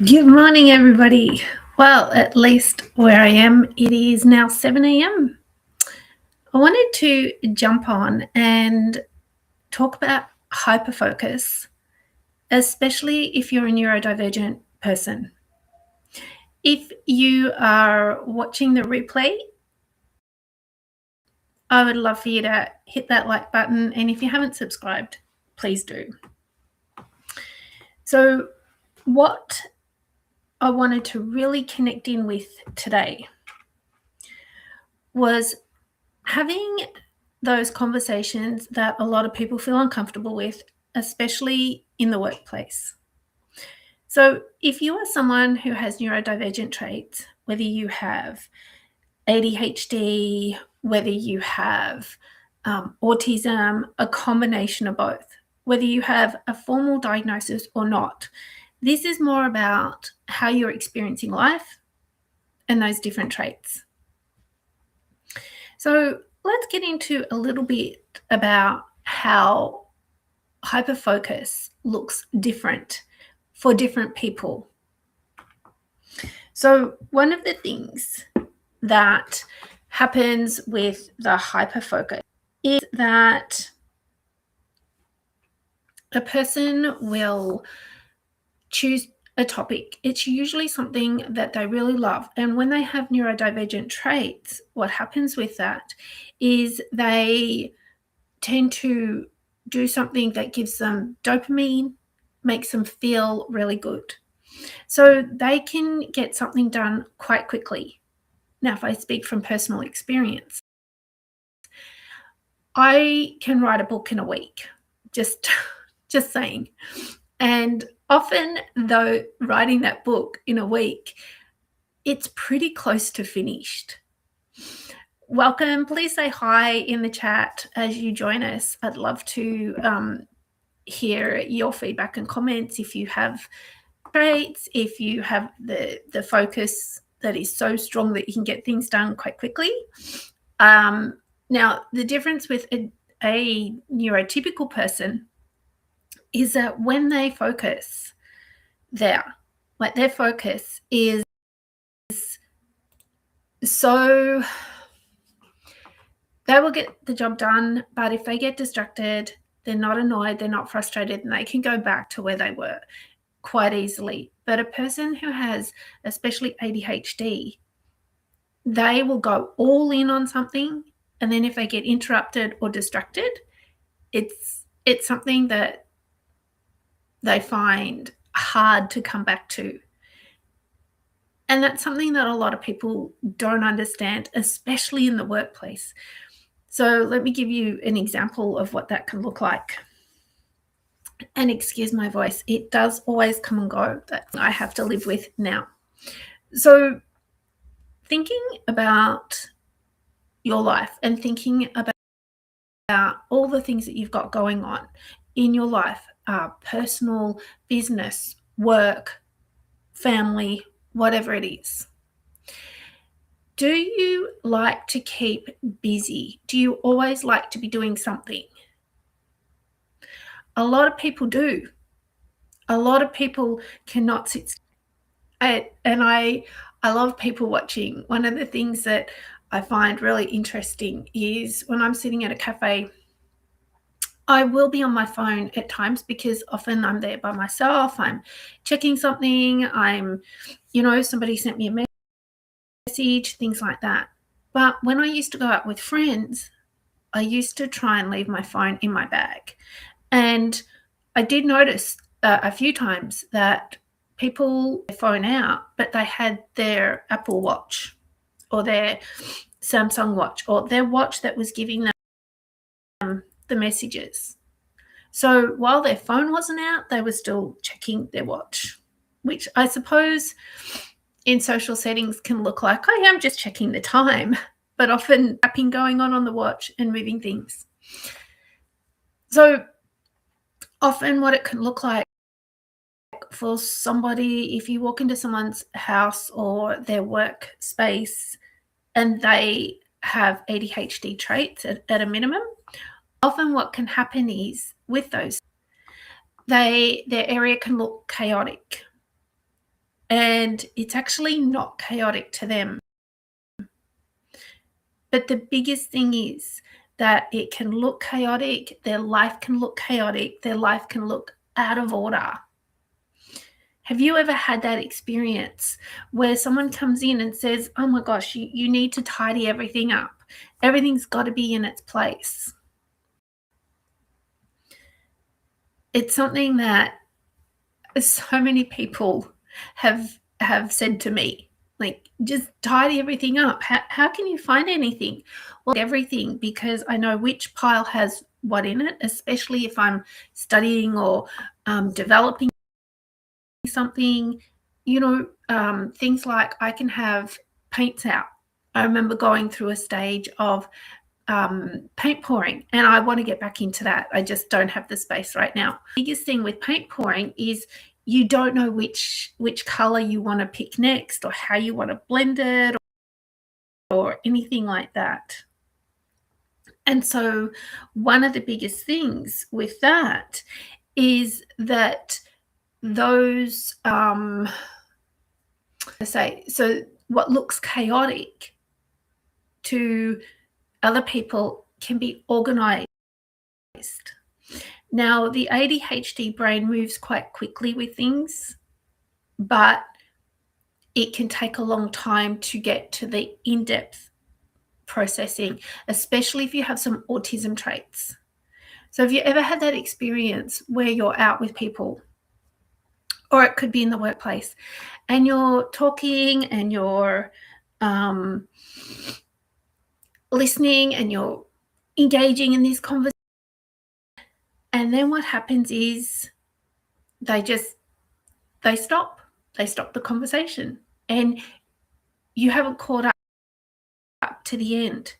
Good morning, everybody. Well, at least where I am, it is now 7 a.m. I wanted to jump on and talk about hyperfocus, especially if you're a neurodivergent person. If you are watching the replay, I would love for you to hit that like button. And if you haven't subscribed, please do. So, what I wanted to really connect in with today was having those conversations that a lot of people feel uncomfortable with, especially in the workplace. So, if you are someone who has neurodivergent traits, whether you have ADHD, whether you have autism, a combination of both, whether you have a formal diagnosis or not, this is more about how you're experiencing life and those different traits. So, let's get into a little bit about how hyperfocus looks different for different people. So, one of the things that happens with the hyperfocus is that a person will choose a topic. It's usually something that they really love. And when they have neurodivergent traits, what happens with that is they tend to do something that gives them dopamine, makes them feel really good. So they can get something done quite quickly. Now, if I speak from personal experience, I can write a book in a week, just saying. And often, though, writing that book in a week, it's pretty close to finished. Welcome. Please say hi in the chat as you join us. I'd love to hear your feedback and comments. If you have traits, if you have the focus that is so strong that you can get things done quite quickly. Now, the difference with a neurotypical person is that when they focus their focus is so they will get the job done, but if they get distracted, they're not annoyed, they're not frustrated, and they can go back to where they were quite easily. But a person who has especially ADHD, they will go all in on something, and then if they get interrupted or distracted, it's something that they find hard to come back to. And that's something that a lot of people don't understand, especially in the workplace. So let me give you an example of what that can look like. And excuse my voice, it does always come and go. That I have to live with now. So thinking about your life and thinking about all the things that you've got going on in your life, personal, business, work, family, whatever it is. Do you like to keep busy? Do you always like to be doing something? A lot of people do. A lot of people cannot sit still. And I love people watching. One of the things that I find really interesting is when I'm sitting at a cafe, I will be on my phone at times because often I'm there by myself. I'm checking something. Somebody sent me a message, things like that. But when I used to go out with friends, I used to try and leave my phone in my bag. And I did notice a few times that people phone out, but they had their Apple Watch or their Samsung Watch or their watch that was giving them the messages. So while their phone wasn't out, they were still checking their watch, which I suppose in social settings can look like, oh, yeah, I'm just checking the time, but often tapping going on the watch and moving things. So often what it can look like for somebody, if you walk into someone's house or their workspace and they have ADHD traits at a minimum, often what can happen is with those, their area can look chaotic. and it's actually not chaotic to them. But the biggest thing is that it can look chaotic, their life can look chaotic, their life can look out of order. Have you ever had that experience where someone comes in and says, oh my gosh, you need to tidy everything up. Everything's got to be in its place. It's something that so many people have said to me, like, just tidy everything up. How can you find anything? Well, everything, because I know which pile has what in it, especially if I'm studying or developing something, things like I can have paints out. I remember going through a stage of paint pouring, and I want to get back into that. I just don't have the space right now. The biggest thing with paint pouring is you don't know which color you want to pick next, or how you want to blend it, or anything like that. And so one of the biggest things with that is that those so what looks chaotic to other people can be organized. Now, the ADHD brain moves quite quickly with things, but it can take a long time to get to the in-depth processing, especially if you have some autism traits. So have you ever had that experience where you're out with people, or it could be in the workplace, and you're talking and you're listening and you're engaging in this conversation, and then what happens is they stop the conversation, and you haven't caught up to the end,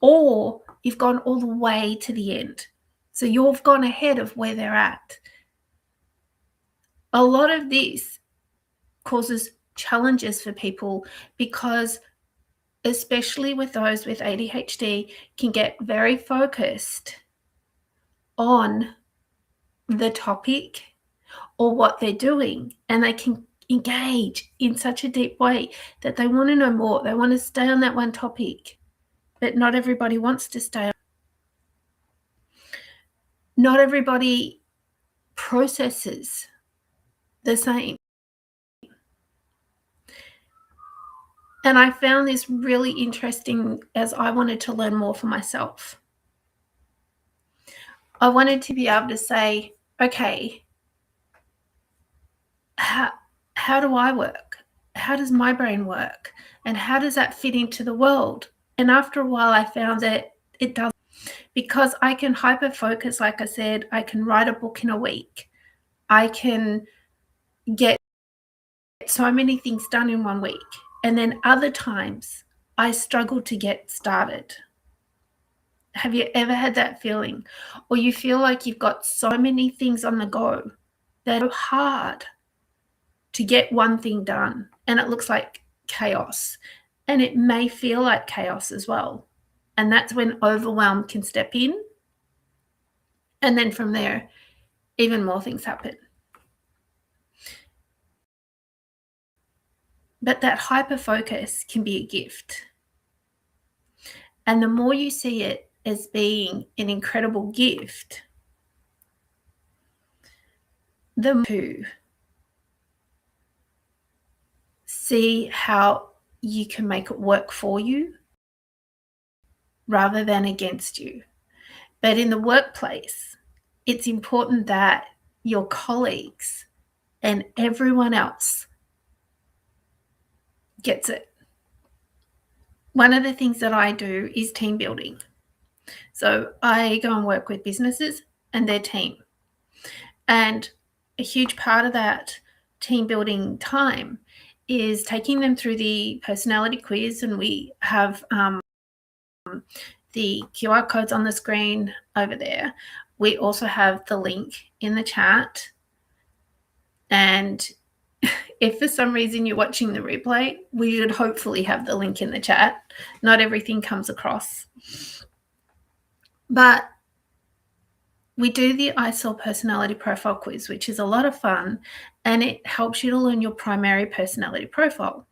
or you've gone all the way to the end. So you've gone ahead of where they're at. A lot of this causes challenges for people because, especially with those with ADHD, can get very focused on the topic or what they're doing, and they can engage in such a deep way that they want to know more. They want to stay on that one topic, but not everybody wants to stay. Not everybody processes the same. And I found this really interesting as I wanted to learn more for myself. I wanted to be able to say, okay, how do I work? How does my brain work? And how does that fit into the world? And after a while, I found that it does, because I can hyper focus. Like I said, I can write a book in a week. I can get so many things done in 1 week. And then other times I struggle to get started. Have you ever had that feeling? Or you feel like you've got so many things on the go that are hard to get one thing done, and it looks like chaos, and it may feel like chaos as well. And that's when overwhelm can step in, and then from there, even more things happen. But that hyper focus can be a gift. And the more you see it as being an incredible gift, the more you see how you can make it work for you rather than against you. But in the workplace, it's important that your colleagues and everyone else gets it. One of the things that I do is team building. So I go and work with businesses and their team. And a huge part of that team building time is taking them through the personality quiz, and we have the QR codes on the screen over there. We also have the link in the chat. And if for some reason you're watching the replay, we should hopefully have the link in the chat. Not everything comes across. But we do the ISOL personality profile quiz, which is a lot of fun. and it helps you to learn your primary personality profile.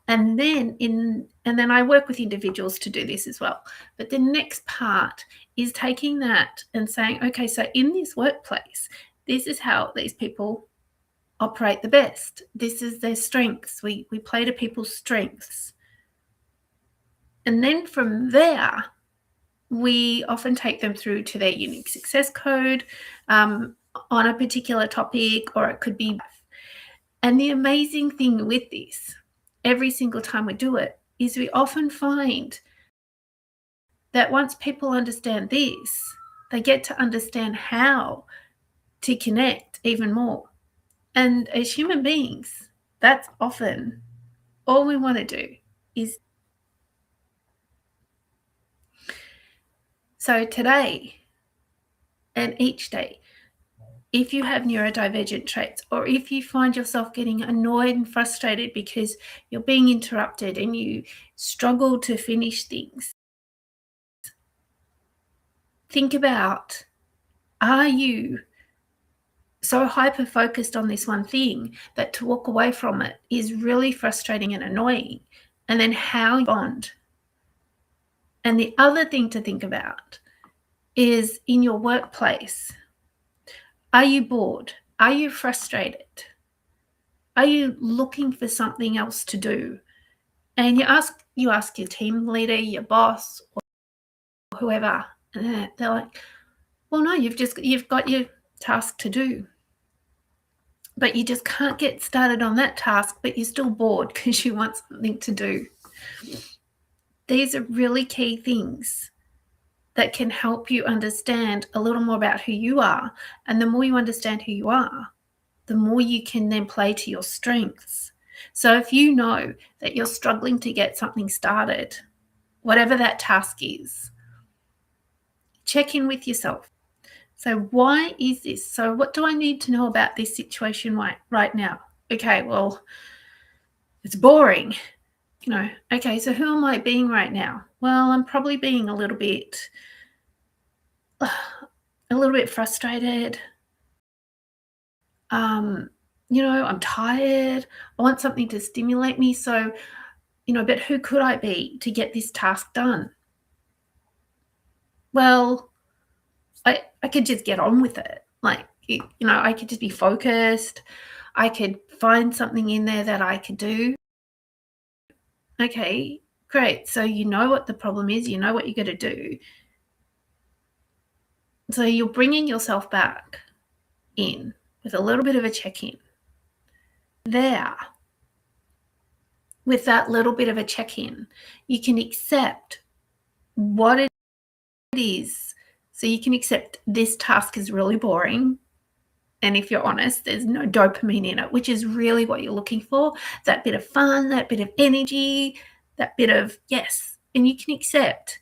And then I work with individuals to do this as well. But the next part is taking that and saying, okay, so in this workplace, this is how these people operate the best. This is their strengths. We play to people's strengths. And then from there, we often take them through to their unique success code on a particular topic, or it could be. And the amazing thing with this, every single time we do it, is we often find that once people understand this, they get to understand how to connect even more. And as human beings, that's often all we want to do is. So today and each day, if you have neurodivergent traits, or if you find yourself getting annoyed and frustrated because you're being interrupted and you struggle to finish things, think about, are you so hyper-focused on this one thing that to walk away from it is really frustrating and annoying? And then how you bond. And the other thing to think about is in your workplace, are you bored? Are you frustrated? Are you looking for something else to do? And you ask your team leader, your boss, or whoever, and they're like, well, no, you've got your task to do. But you just can't get started on that task, but you're still bored because you want something to do. These are really key things that can help you understand a little more about who you are. And the more you understand who you are, the more you can then play to your strengths. So if you know that you're struggling to get something started, whatever that task is, check in with yourself. So why is this? So what do I need to know about this situation right now? Okay, well, it's boring. Okay, so who am I being right now? Well, I'm probably being a little bit frustrated. I'm tired. I want something to stimulate me. So, but who could I be to get this task done? Well, I could just get on with it. Like, I could just be focused. I could find something in there that I could do. Okay, great. So you know what the problem is. You know what you got to do. So you're bringing yourself back in with a little bit of a check-in. There, with that little bit of a check-in, you can accept what it is. So you can accept this task is really boring. And if you're honest, there's no dopamine in it, which is really what you're looking for. That bit of fun, that bit of energy, that bit of yes. And you can accept,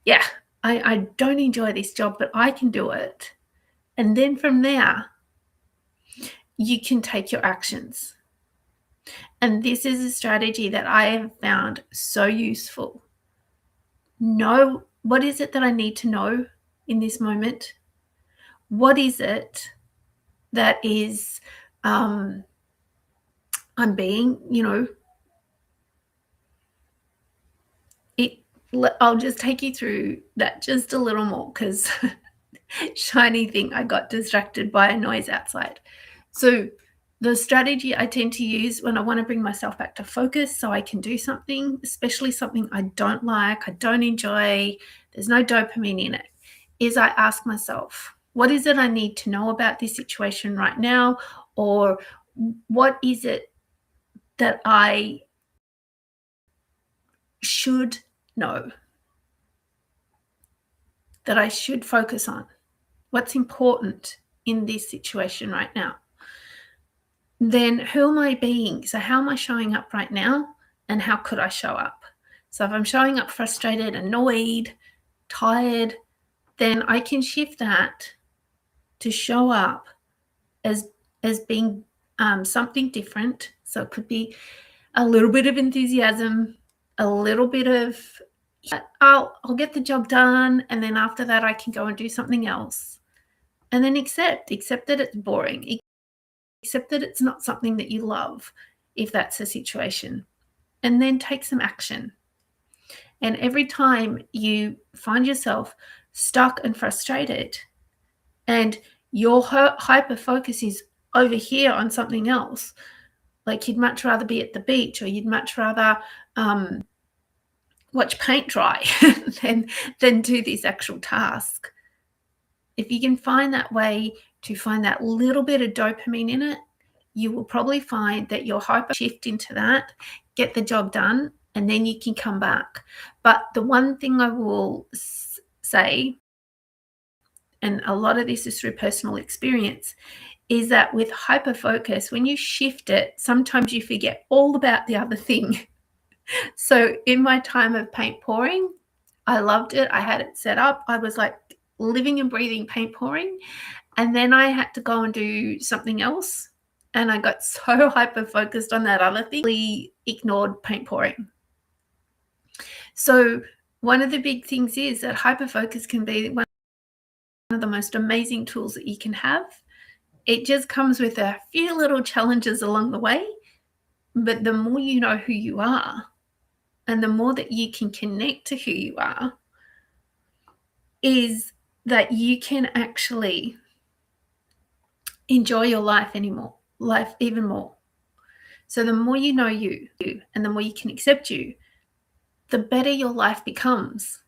yeah, I don't enjoy this job, but I can do it. And then from there, you can take your actions. And this is a strategy that I have found so useful. Know what is it that I need to know in this moment? What is it that is I'm being, I'll just take you through that just a little more because shiny thing, I got distracted by a noise outside. So the strategy I tend to use when I want to bring myself back to focus so I can do something, especially something I don't like, I don't enjoy, there's no dopamine in it, is I ask myself, what is it I need to know about this situation right now? Or what is it that I should know, that I should focus on? What's important in this situation right now? Then who am I being? So how am I showing up right now? And how could I show up? So if I'm showing up frustrated, annoyed, tired, then I can shift that to show up as being something different. So it could be a little bit of enthusiasm, a little bit of, I'll get the job done, and then after that I can go and do something else. And then accept that it's boring. accept that it's not something that you love, if that's the situation, and then take some action. And every time you find yourself stuck and frustrated, and your hyper focus is over here on something else, like you'd much rather be at the beach, or you'd much rather watch paint dry than do this actual task. If you can find that way to find that little bit of dopamine in it, you will probably find that your hyper shift into that, get the job done, and then you can come back. But the one thing I will say, and a lot of this is through personal experience, is that with hyperfocus, when you shift it, sometimes you forget all about the other thing. So in my time of paint pouring, I loved it. I had it set up. I was like living and breathing paint pouring. And then I had to go and do something else. And I got so hyper focused on that other thing, I ignored paint pouring. So one of the big things is that hyperfocus can be one of the most amazing tools that you can have. It just comes with a few little challenges along the way. But the more you know who you are, and the more that you can connect to who you are, is that you can actually enjoy your life even more. So the more you know you, and the more you can accept you, the better your life becomes.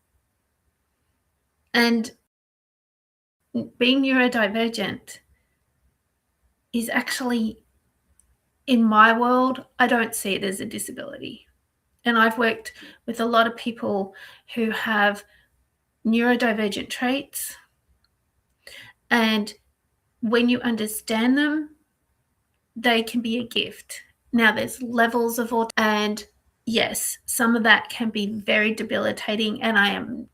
And being neurodivergent is actually, in my world, I don't see it as a disability. And I've worked with a lot of people who have neurodivergent traits. And when you understand them, they can be a gift. Now, there's levels of autism, and yes, some of that can be very debilitating, and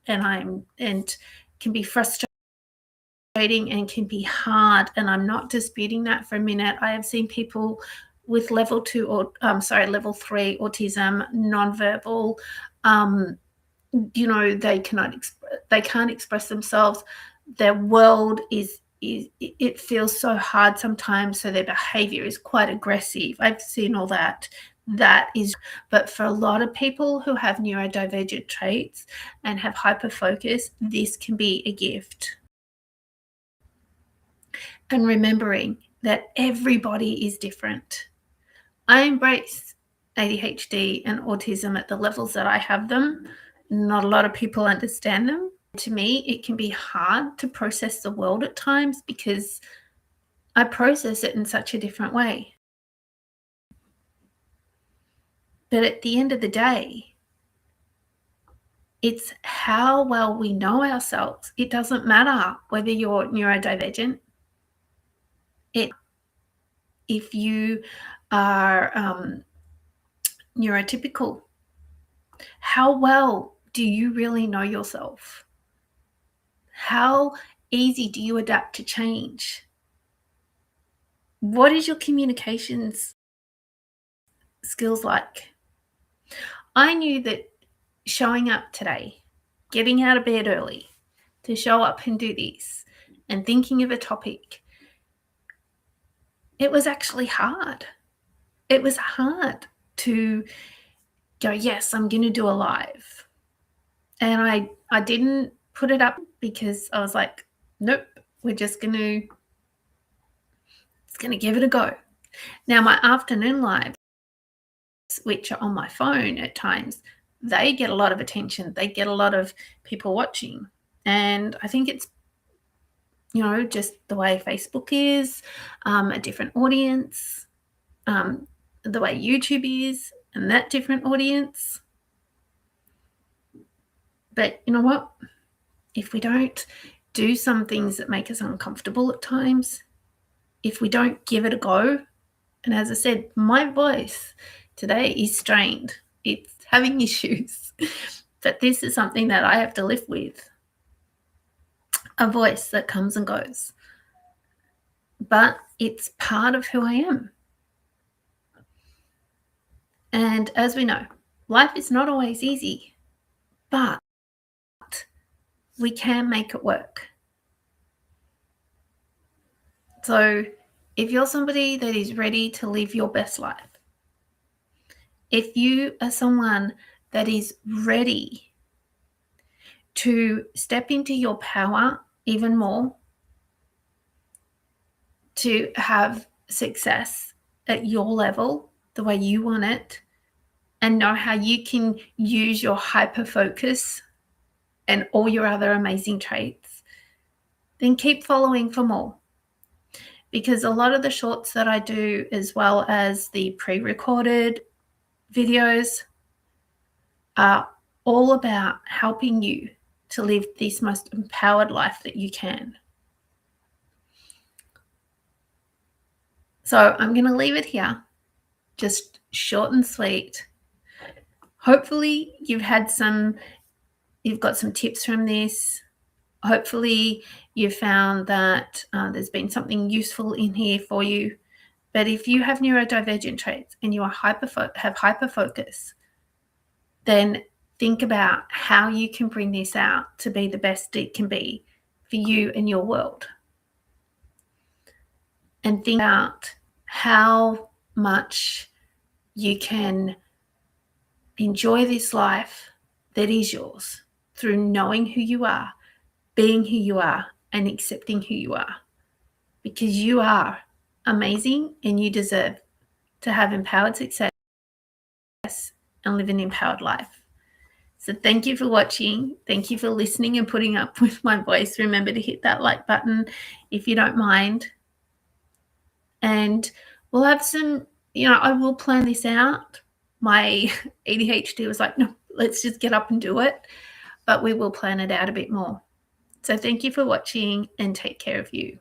can be frustrating and can be hard. And I'm not disputing that for a minute. I have seen people with level 3 autism, nonverbal, they can't express themselves. Their world it feels so hard sometimes, so their behavior is quite aggressive. I've seen all that. But for a lot of people who have neurodivergent traits and have hyperfocus, this can be a gift. And remembering that everybody is different. I embrace ADHD and autism at the levels that I have them. Not a lot of people understand them. To me, it can be hard to process the world at times because I process it in such a different way. But at the end of the day, it's how well we know ourselves. It doesn't matter whether you're neurodivergent. If you are neurotypical, how well do you really know yourself? How easy do you adapt to change? What is your communications skills like? I knew that showing up today, getting out of bed early to show up and do this, and thinking of a topic, it was actually hard. It was hard to go, yes, I'm going to do a live. And I didn't put it up because I was like, nope, we're just going to give it a go. Now, my afternoon lives, which are on my phone at times, they get a lot of attention. They get a lot of people watching. And I think it's, just the way Facebook is, a different audience, the way YouTube is, and that different audience. But you know what? If we don't do some things that make us uncomfortable at times, if we don't give it a go, and as I said, my voice today is strained. It's having issues. But this is something that I have to live with. A voice that comes and goes. But it's part of who I am. And as we know, life is not always easy, but we can make it work. So if you're somebody that is ready to live your best life, if you are someone that is ready to step into your power even more, to have success at your level, the way you want it, and know how you can use your hyperfocus and all your other amazing traits, then keep following for more. Because a lot of the shorts that I do, as well as the pre-recorded videos, are all about helping you to live this most empowered life that you can. So I'm going to leave it here, just short and sweet. Hopefully you've got some tips from this. Hopefully you found that there's been something useful in here for you. But if you have neurodivergent traits and you have hyperfocus, then think about how you can bring this out to be the best it can be for you and your world. And think about how much you can enjoy this life that is yours through knowing who you are, being who you are, and accepting who you are. Because you are amazing and you deserve to have empowered success and live an empowered life. So thank you for watching. Thank you for listening and putting up with my voice. Remember to hit that like button if you don't mind. And we'll have some, I will plan this out. My ADHD was like, no, let's just get up and do it. But we will plan it out a bit more. So thank you for watching and take care of you.